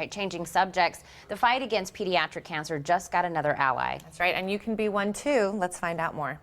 All right, changing subjects, the fight against pediatric cancer just got another ally. That's right, and you can be one too. Let's find out more.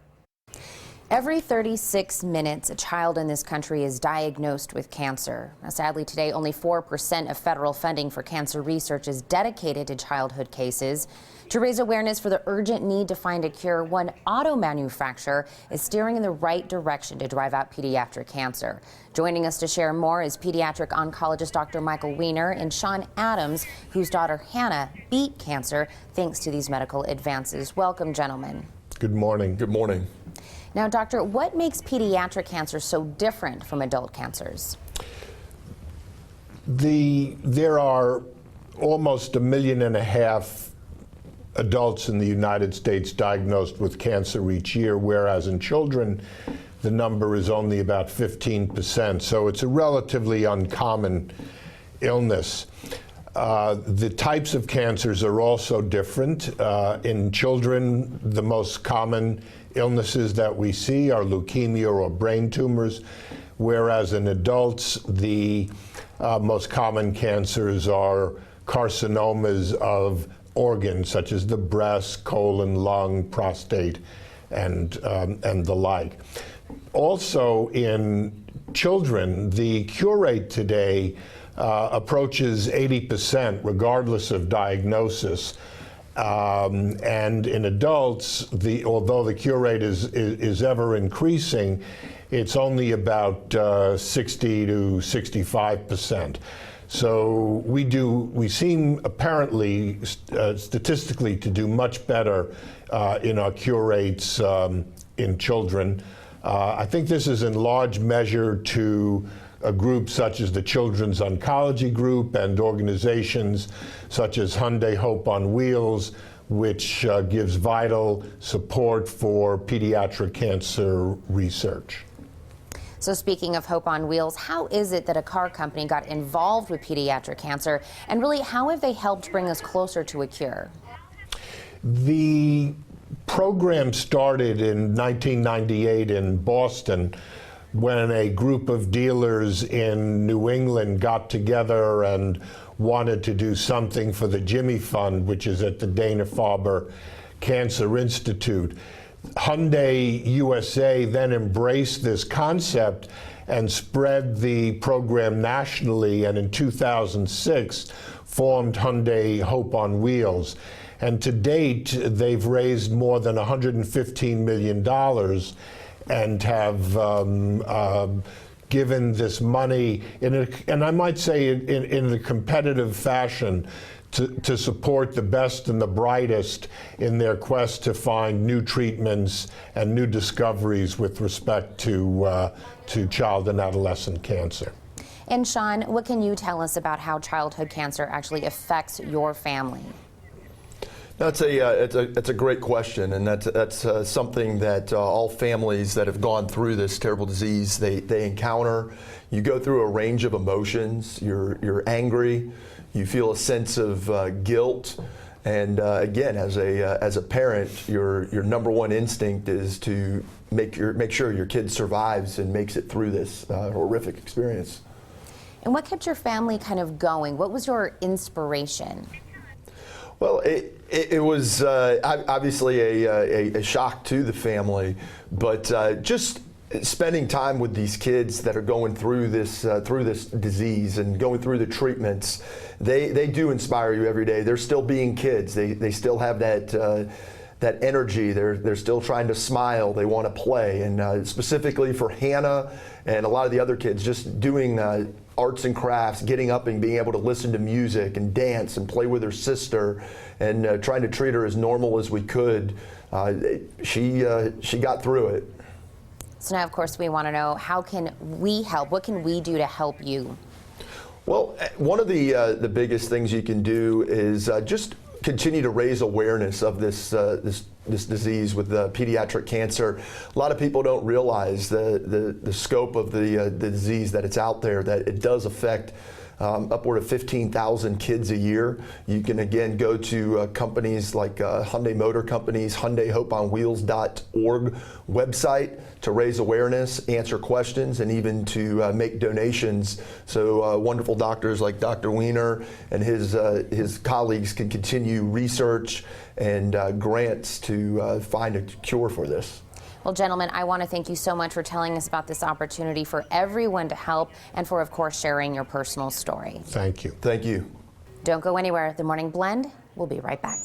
Every 36 minutes, a child in this country is diagnosed with cancer. Now, sadly, today, only 4% of federal funding for cancer research is dedicated to childhood cases. To raise awareness for the urgent need to find a cure, one auto manufacturer is steering in the right direction to drive out pediatric cancer. Joining us to share more is Pediatric Oncologist Dr. Weiner and Sean Adams, whose daughter Hannah beat cancer thanks to these medical advances. Welcome, gentlemen. Good morning. Good morning. Now, doctor, what makes pediatric cancer so different from adult cancers? There are almost 1.5 million adults in the United States diagnosed with cancer each year, whereas in children, the number is only about 15%. So it's a relatively uncommon illness. The types of cancers are also different. In children, the most common illnesses that we see are leukemia or brain tumors, whereas in adults, the most common cancers are carcinomas of organs such as the breast, colon, lung, prostate, and the like. Also in children, the cure rate today approaches 80% regardless of diagnosis. And in adults, although the cure rate is ever increasing, it's only about 60 to 65%. So we seem apparently statistically to do much better in our cure rates in children. I think this is in large measure to a group such as the Children's Oncology Group and organizations such as Hyundai Hope on Wheels, which gives vital support for pediatric cancer research. So speaking of Hope on Wheels, how is it that a car company got involved with pediatric cancer, and really how have they helped bring us closer to a cure? The program started in 1998 in Boston when a group of dealers in New England got together and wanted to do something for the Jimmy Fund, which is at the Dana-Farber Cancer Institute. Hyundai USA then embraced this concept and spread the program nationally, and in 2006 formed Hyundai Hope on Wheels. And to date, they've raised more than $115 million and have given this money, and I might say in a competitive fashion, to support the best and the brightest in their quest to find new treatments and new discoveries with respect to child and adolescent cancer. And Sean, what can you tell us about how childhood cancer actually affects your family? It's a great question, and that's something that all families that have gone through this terrible disease they encounter. You go through a range of emotions. You're angry. You feel a sense of guilt, and again, as a parent, your number one instinct is to make sure your kid survives and makes it through this horrific experience. And what kept your family kind of going? What was your inspiration? Well, it was obviously a shock to the family, but just spending time with these kids that are going through this disease and going through the treatments, they do inspire you every day. They're still being kids. They still have that energy. They're still trying to smile. They want to play. And specifically for Hannah and a lot of the other kids, just doing arts and crafts, getting up and being able to listen to music and dance and play with her sister, and trying to treat her as normal as we could. She got through it. So now, of course, we want to know, how can we help? What can we do to help you? Well, one of the biggest things you can do is just continue to raise awareness of this disease with pediatric cancer. A lot of people don't realize the scope of the disease, that it's out there, that it does affect upward of 15,000 kids a year. You can again go to companies like Hyundai Motor Companies, HyundaiHopeOnWheels.org website to raise awareness, answer questions, and even to make donations so wonderful doctors like Dr. Weiner and his colleagues can continue research and grants to find a cure for this. Well, gentlemen, I want to thank you so much for telling us about this opportunity for everyone to help and for, of course, sharing your personal story. Thank you. Thank you. Don't go anywhere. The Morning Blend will be right back.